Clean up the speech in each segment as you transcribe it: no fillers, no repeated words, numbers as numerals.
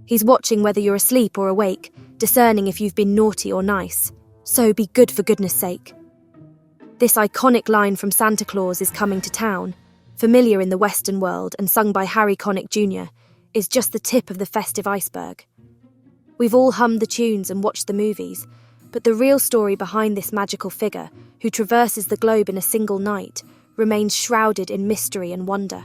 He's watching whether you're asleep or awake, discerning if you've been naughty or nice. So be good for goodness sake. This iconic line from Santa Claus is coming to town, familiar in the Western world and sung by Harry Connick Jr., is just the tip of the festive iceberg. We've all hummed the tunes and watched the movies, but the real story behind this magical figure, who traverses the globe in a single night, remains shrouded in mystery and wonder.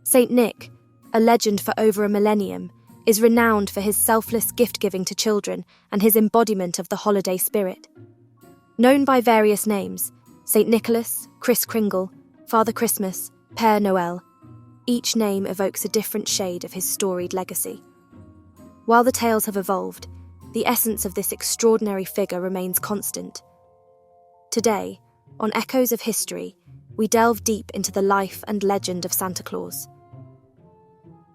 Saint Nick, a legend for over a millennium, is renowned for his selfless gift-giving to children and his embodiment of the holiday spirit. Known by various names, Saint Nicholas, Kris Kringle, Father Christmas, Père Noël, each name evokes a different shade of his storied legacy. While the tales have evolved, the essence of this extraordinary figure remains constant. Today, on Echoes of History, we delve deep into the life and legend of Santa Claus.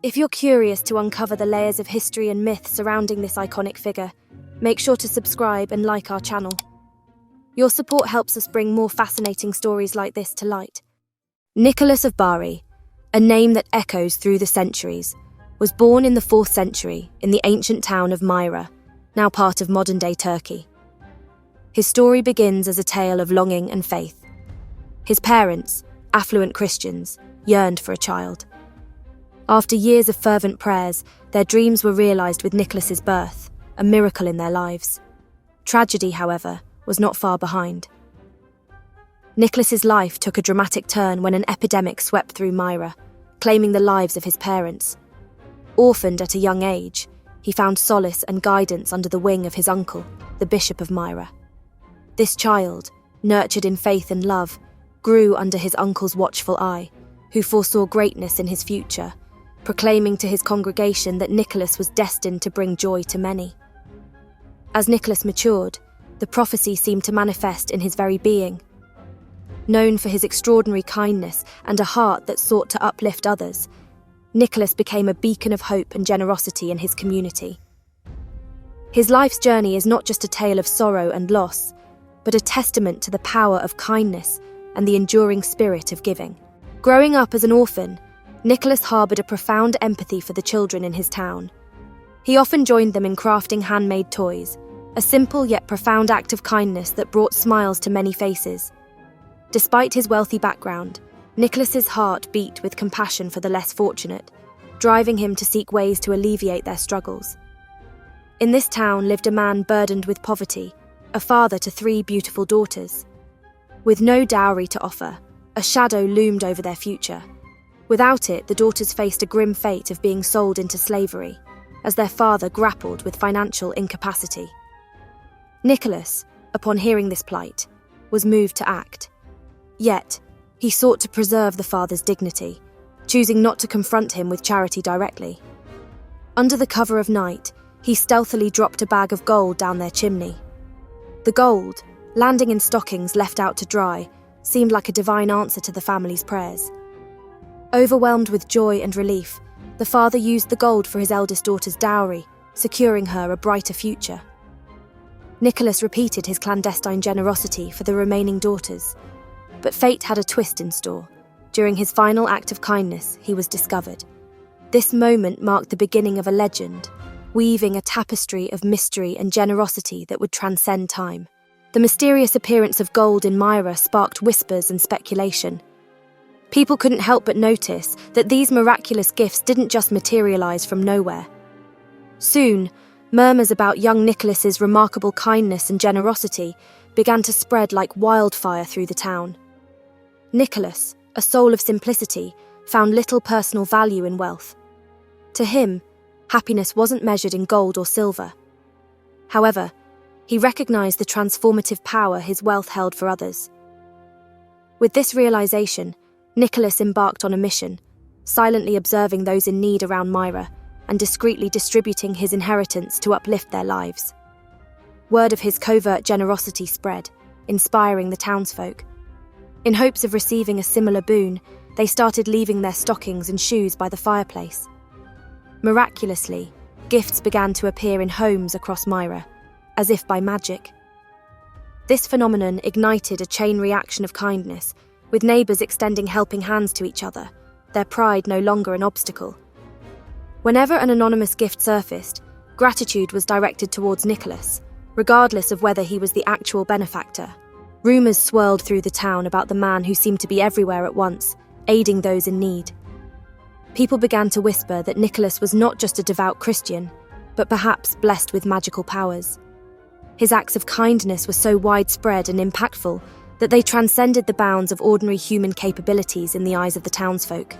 If you're curious to uncover the layers of history and myth surrounding this iconic figure, make sure to subscribe and like our channel. Your support helps us bring more fascinating stories like this to light. Nicholas of Bari, a name that echoes through the centuries, was born in the 4th century in the ancient town of Myra, now part of modern-day Turkey. His story begins as a tale of longing and faith. His parents, affluent Christians, yearned for a child. After years of fervent prayers, their dreams were realized with Nicholas's birth, a miracle in their lives. Tragedy, however, was not far behind. Nicholas's life took a dramatic turn when an epidemic swept through Myra, claiming the lives of his parents. Orphaned at a young age, he found solace and guidance under the wing of his uncle, the Bishop of Myra. This child, nurtured in faith and love, grew under his uncle's watchful eye, who foresaw greatness in his future, proclaiming to his congregation that Nicholas was destined to bring joy to many. As Nicholas matured, the prophecy seemed to manifest in his very being. Known for his extraordinary kindness and a heart that sought to uplift others, Nicholas became a beacon of hope and generosity in his community. His life's journey is not just a tale of sorrow and loss, but a testament to the power of kindness and the enduring spirit of giving. Growing up as an orphan, Nicholas harbored a profound empathy for the children in his town. He often joined them in crafting handmade toys, a simple yet profound act of kindness that brought smiles to many faces. Despite his wealthy background, Nicholas's heart beat with compassion for the less fortunate, driving him to seek ways to alleviate their struggles. In this town lived a man burdened with poverty, a father to 3 beautiful daughters. With no dowry to offer, a shadow loomed over their future. Without it, the daughters faced a grim fate of being sold into slavery, as their father grappled with financial incapacity. Nicholas, upon hearing this plight, was moved to act. Yet, he sought to preserve the father's dignity, choosing not to confront him with charity directly. Under the cover of night, he stealthily dropped a bag of gold down their chimney. The gold, landing in stockings left out to dry, seemed like a divine answer to the family's prayers. Overwhelmed with joy and relief, the father used the gold for his eldest daughter's dowry, securing her a brighter future. Nicholas repeated his clandestine generosity for the remaining daughters, but fate had a twist in store. During his final act of kindness, he was discovered. This moment marked the beginning of a legend, weaving a tapestry of mystery and generosity that would transcend time. The mysterious appearance of gold in Myra sparked whispers and speculation. People couldn't help but notice that these miraculous gifts didn't just materialize from nowhere. Soon, murmurs about young Nicholas's remarkable kindness and generosity began to spread like wildfire through the town. Nicholas, a soul of simplicity, found little personal value in wealth. To him, happiness wasn't measured in gold or silver. However, he recognized the transformative power his wealth held for others. With this realization, Nicholas embarked on a mission, silently observing those in need around Myra and discreetly distributing his inheritance to uplift their lives. Word of his covert generosity spread, inspiring the townsfolk. In hopes of receiving a similar boon, they started leaving their stockings and shoes by the fireplace. Miraculously, gifts began to appear in homes across Myra, as if by magic. This phenomenon ignited a chain reaction of kindness, with neighbours extending helping hands to each other, their pride no longer an obstacle. Whenever an anonymous gift surfaced, gratitude was directed towards Nicholas, regardless of whether he was the actual benefactor. Rumours swirled through the town about the man who seemed to be everywhere at once, aiding those in need. People began to whisper that Nicholas was not just a devout Christian, but perhaps blessed with magical powers. His acts of kindness were so widespread and impactful that they transcended the bounds of ordinary human capabilities in the eyes of the townsfolk.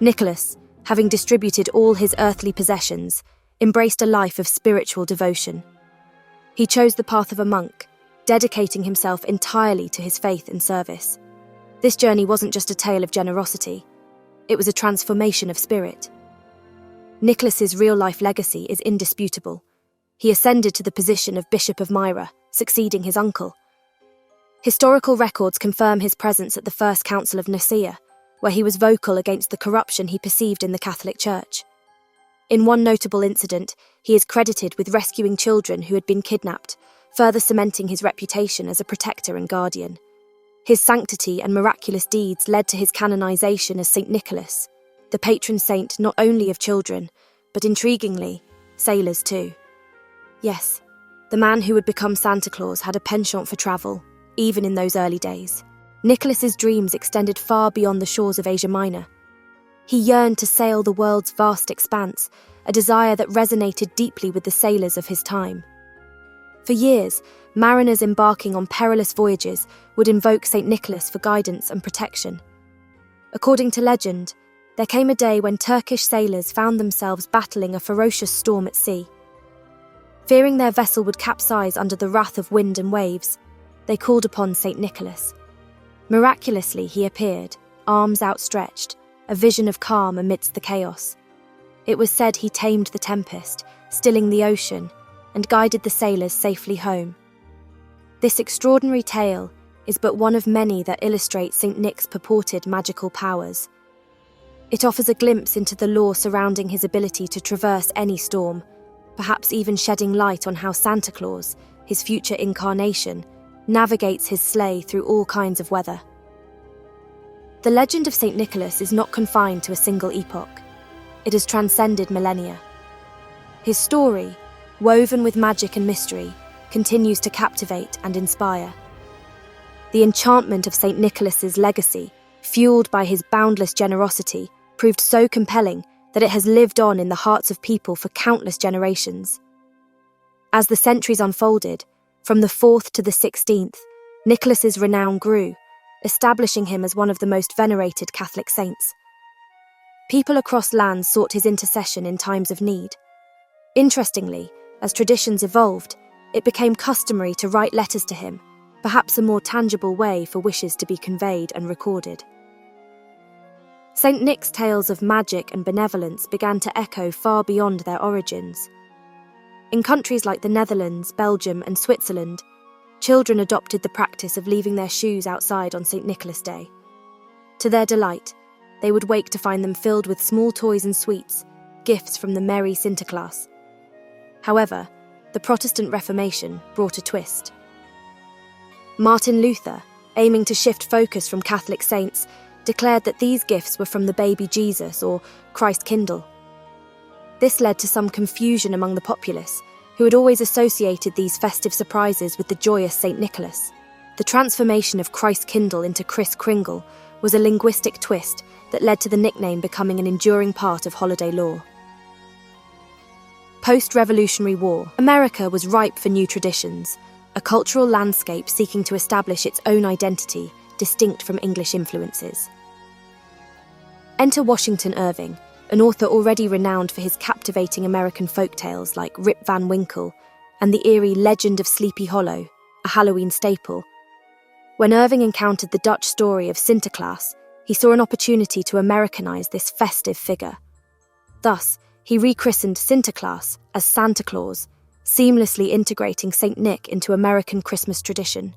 Nicholas, having distributed all his earthly possessions, embraced a life of spiritual devotion. He chose the path of a monk, dedicating himself entirely to his faith and service. This journey wasn't just a tale of generosity, it was a transformation of spirit. Nicholas's real-life legacy is indisputable. He ascended to the position of Bishop of Myra, succeeding his uncle. Historical records confirm his presence at the First Council of Nicaea, where he was vocal against the corruption he perceived in the Catholic Church. In one notable incident, he is credited with rescuing children who had been kidnapped, further cementing his reputation as a protector and guardian. His sanctity and miraculous deeds led to his canonization as Saint Nicholas, the patron saint not only of children, but intriguingly, sailors too. Yes, the man who would become Santa Claus had a penchant for travel, even in those early days. Nicholas's dreams extended far beyond the shores of Asia Minor. He yearned to sail the world's vast expanse, a desire that resonated deeply with the sailors of his time. For years, mariners embarking on perilous voyages would invoke St. Nicholas for guidance and protection. According to legend, there came a day when Turkish sailors found themselves battling a ferocious storm at sea. Fearing their vessel would capsize under the wrath of wind and waves, they called upon St. Nicholas. Miraculously, he appeared, arms outstretched, a vision of calm amidst the chaos. It was said he tamed the tempest, stilling the ocean, and guided the sailors safely home. This extraordinary tale is but one of many that illustrate St. Nick's purported magical powers. It offers a glimpse into the lore surrounding his ability to traverse any storm, perhaps even shedding light on how Santa Claus, his future incarnation, navigates his sleigh through all kinds of weather. The legend of St. Nicholas is not confined to a single epoch. It has transcended millennia. His story, woven with magic and mystery, continues to captivate and inspire. The enchantment of St. Nicholas's legacy, fueled by his boundless generosity, proved so compelling that it has lived on in the hearts of people for countless generations. As the centuries unfolded, from the 4th to the 16th, Nicholas's renown grew, establishing him as one of the most venerated Catholic saints. People across lands sought his intercession in times of need. Interestingly, as traditions evolved, it became customary to write letters to him, perhaps a more tangible way for wishes to be conveyed and recorded. St. Nick's tales of magic and benevolence began to echo far beyond their origins. In countries like the Netherlands, Belgium, and Switzerland, children adopted the practice of leaving their shoes outside on St. Nicholas Day. To their delight, they would wake to find them filled with small toys and sweets, gifts from the merry Santa Claus. However, the Protestant Reformation brought a twist. Martin Luther, aiming to shift focus from Catholic saints, declared that these gifts were from the baby Jesus or Christ Kindle. This led to some confusion among the populace, who had always associated these festive surprises with the joyous St. Nicholas. The transformation of Christ Kindle into Kris Kringle was a linguistic twist that led to the nickname becoming an enduring part of holiday lore. Post-Revolutionary War, America was ripe for new traditions, a cultural landscape seeking to establish its own identity, distinct from English influences. Enter Washington Irving, an author already renowned for his captivating American folktales like Rip Van Winkle and the eerie Legend of Sleepy Hollow, a Halloween staple. When Irving encountered the Dutch story of Sinterklaas, he saw an opportunity to Americanize this festive figure. Thus, he rechristened Sinterklaas as Santa Claus, seamlessly integrating St. Nick into American Christmas tradition.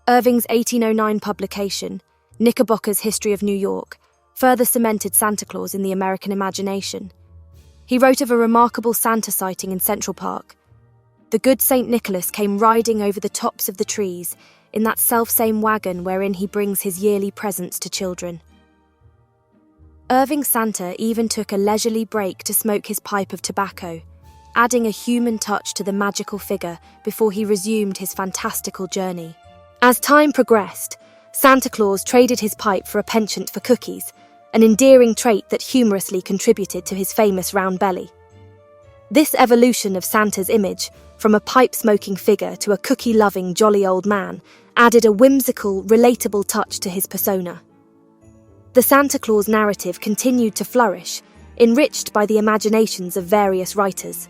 Irving's 1809 publication, Knickerbocker's History of New York, further cemented Santa Claus in the American imagination. He wrote of a remarkable Santa sighting in Central Park. The good St. Nicholas came riding over the tops of the trees in that selfsame wagon wherein he brings his yearly presents to children. Irving Santa even took a leisurely break to smoke his pipe of tobacco, adding a human touch to the magical figure before he resumed his fantastical journey. As time progressed, Santa Claus traded his pipe for a penchant for cookies, an endearing trait that humorously contributed to his famous round belly. This evolution of Santa's image, from a pipe-smoking figure to a cookie-loving jolly old man, added a whimsical, relatable touch to his persona. The Santa Claus narrative continued to flourish, enriched by the imaginations of various writers.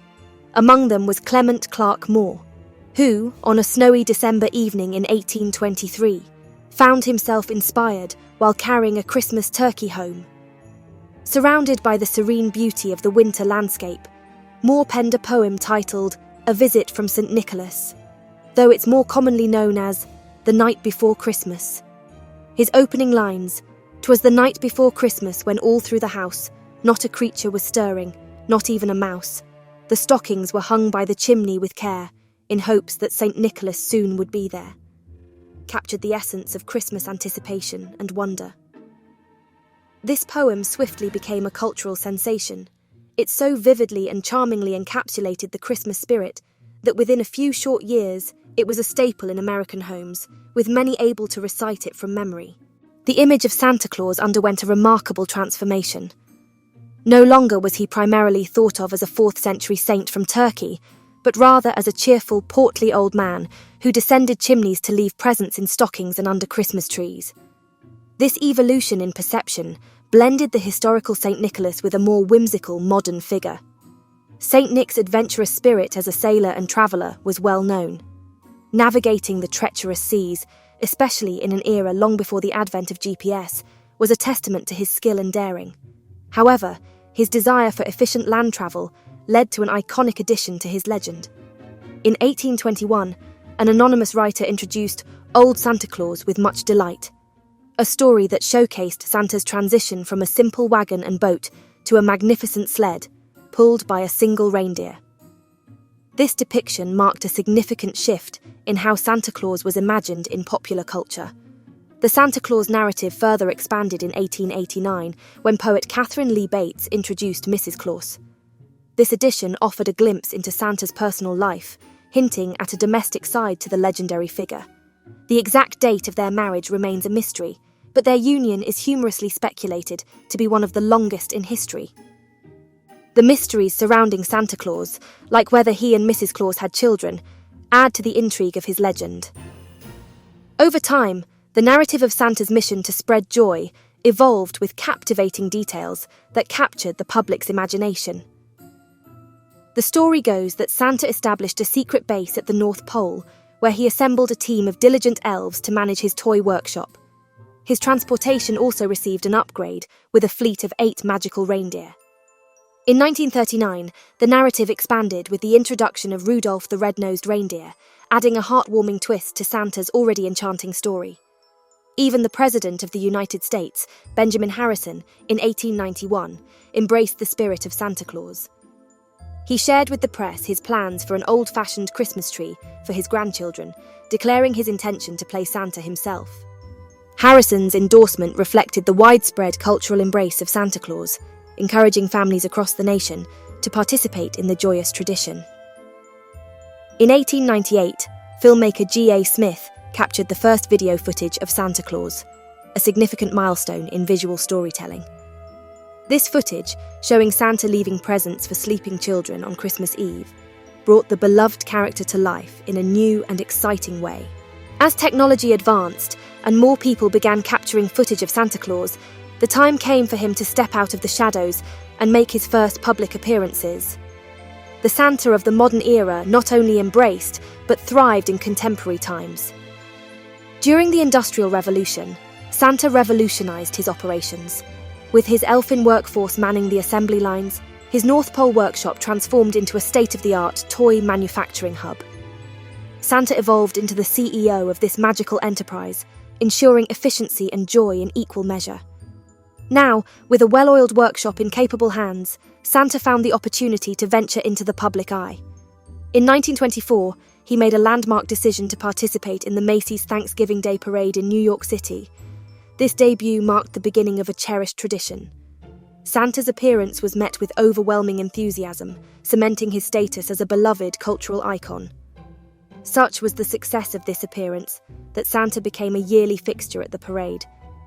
Among them was Clement Clarke Moore, who, on a snowy December evening in 1823, found himself inspired while carrying a Christmas turkey home. Surrounded by the serene beauty of the winter landscape, Moore penned a poem titled A Visit from St. Nicholas, though it's more commonly known as The Night Before Christmas. His opening lines, "'Twas the night before Christmas when all through the house not a creature was stirring, not even a mouse. The stockings were hung by the chimney with care, in hopes that St. Nicholas soon would be there," captured the essence of Christmas anticipation and wonder. This poem swiftly became a cultural sensation. It so vividly and charmingly encapsulated the Christmas spirit that within a few short years, it was a staple in American homes, with many able to recite it from memory. The image of Santa Claus underwent a remarkable transformation. No longer was he primarily thought of as a 4th century saint from Turkey, but rather as a cheerful, portly old man who descended chimneys to leave presents in stockings and under Christmas trees. This evolution in perception blended the historical St. Nicholas with a more whimsical, modern figure. St. Nick's adventurous spirit as a sailor and traveller was well known. Navigating the treacherous seas, especially in an era long before the advent of GPS, was a testament to his skill and daring. However, his desire for efficient land travel led to an iconic addition to his legend. In 1821, an anonymous writer introduced Old Santa Claus with much delight, a story that showcased Santa's transition from a simple wagon and boat to a magnificent sled, pulled by a single reindeer. This depiction marked a significant shift in how Santa Claus was imagined in popular culture. The Santa Claus narrative further expanded in 1889 when poet Catherine Lee Bates introduced Mrs. Claus. This edition offered a glimpse into Santa's personal life, hinting at a domestic side to the legendary figure. The exact date of their marriage remains a mystery, but their union is humorously speculated to be one of the longest in history. The mysteries surrounding Santa Claus, like whether he and Mrs. Claus had children, add to the intrigue of his legend. Over time, the narrative of Santa's mission to spread joy evolved with captivating details that captured the public's imagination. The story goes that Santa established a secret base at the North Pole, where he assembled a team of diligent elves to manage his toy workshop. His transportation also received an upgrade, with a fleet of 8 magical reindeer. In 1939, the narrative expanded with the introduction of Rudolph the Red-Nosed Reindeer, adding a heartwarming twist to Santa's already enchanting story. Even the President of the United States, Benjamin Harrison, in 1891, embraced the spirit of Santa Claus. He shared with the press his plans for an old-fashioned Christmas tree for his grandchildren, declaring his intention to play Santa himself. Harrison's endorsement reflected the widespread cultural embrace of Santa Claus, encouraging families across the nation to participate in the joyous tradition. In 1898, filmmaker G.A. Smith captured the first video footage of Santa Claus, a significant milestone in visual storytelling. This footage, showing Santa leaving presents for sleeping children on Christmas Eve, brought the beloved character to life in a new and exciting way. As technology advanced and more people began capturing footage of Santa Claus, the time came for him to step out of the shadows and make his first public appearances. The Santa of the modern era not only embraced, but thrived in contemporary times. During the Industrial Revolution, Santa revolutionized his operations. With his elfin workforce manning the assembly lines, his North Pole workshop transformed into a state-of-the-art toy manufacturing hub. Santa evolved into the CEO of this magical enterprise, ensuring efficiency and joy in equal measure. Now, with a well-oiled workshop in capable hands, Santa found the opportunity to venture into the public eye. In 1924, he made a landmark decision to participate in the Macy's Thanksgiving Day Parade in New York City. This debut marked the beginning of a cherished tradition, Santa's appearance was met with overwhelming enthusiasm, cementing his status as a beloved cultural icon. Such was the success of this appearance that Santa became a yearly fixture at the parade,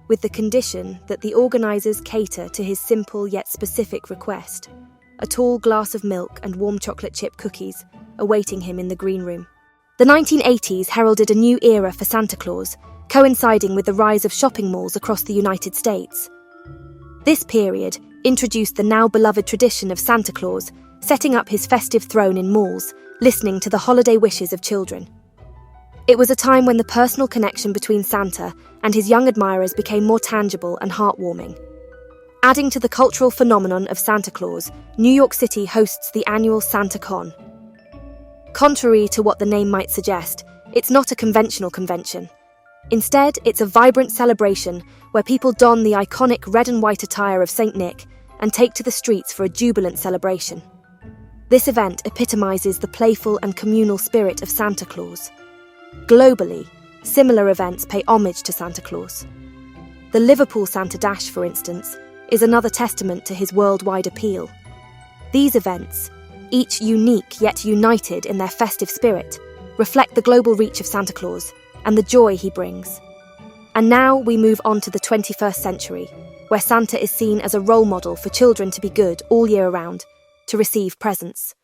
with the condition that the organisers cater to his simple yet specific request: a tall glass of milk and warm chocolate chip cookies awaiting him in the green room. The 1980s heralded a new era for Santa Claus, coinciding with the rise of shopping malls across the United States. This period introduced the now beloved tradition of Santa Claus setting up his festive throne in malls, listening to the holiday wishes of children. It was a time when the personal connection between Santa and his young admirers became more tangible and heartwarming. Adding to the cultural phenomenon of Santa Claus, New York City hosts the annual Santa Con. Contrary to what the name might suggest, it's not a conventional convention. Instead, it's a vibrant celebration where people don the iconic red and white attire of Saint Nick and take to the streets for a jubilant celebration. This event epitomizes the playful and communal spirit of Santa Claus. Globally, similar events pay homage to Santa Claus. The Liverpool Santa Dash, for instance, is another testament to his worldwide appeal. These events, each unique yet united in their festive spirit, reflect the global reach of Santa Claus and the joy he brings. And now we move on to the 21st century, where Santa is seen as a role model for children to be good all year round, to receive presents.